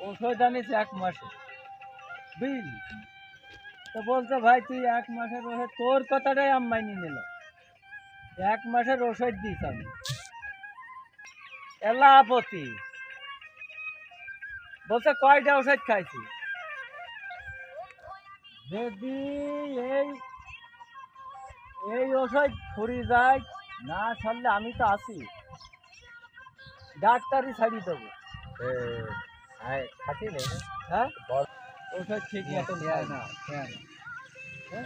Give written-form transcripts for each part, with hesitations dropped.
ওষুধ আনিস 1 মাসে বুঝলি। তো বলছে ভাই তুই 1 মাসের ওষুধ, তোর কথাটাই আমি মাইনে নিলাম। 1 মাসের ওষুধ দিস আমি, এলা আপত্তি। বলছে কয়টা ওষুধ খাইছি? যদি এই এই ওষুধ ফুরি যায় না ছাড়লে আমি তো আছি, ডাক্তারই ছাড়িয়ে দেবো। খাচ্ছি নেই না হ্যাঁ, ওষুধ ঠিক মতন খায় না। হ্যাঁ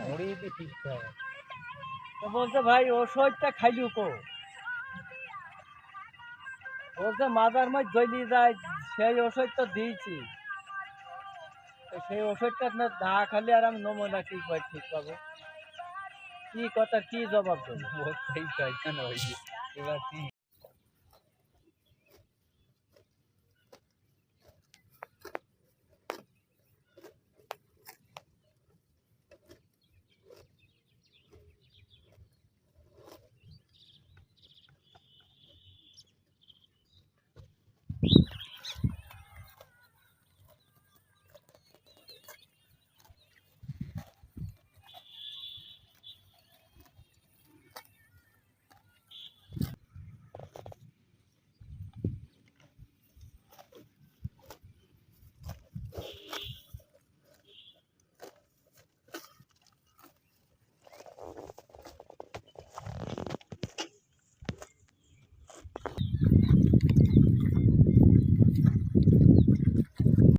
মুড়ি দিয়ে ঠিক খায়। তো বলছে ভাই ওষুধটা খাইলু কো? বলছে মাজার মাছ জ্বলি যায়, সেই ওষুধ তো দিয়েছি। তো সেই ওষুধটা না খালি আর আমি নমো না, কি করে ঠিক পাবো? কি কথা, কি জবাব দেবো? বলতেই চাই কেন ওই যে এবার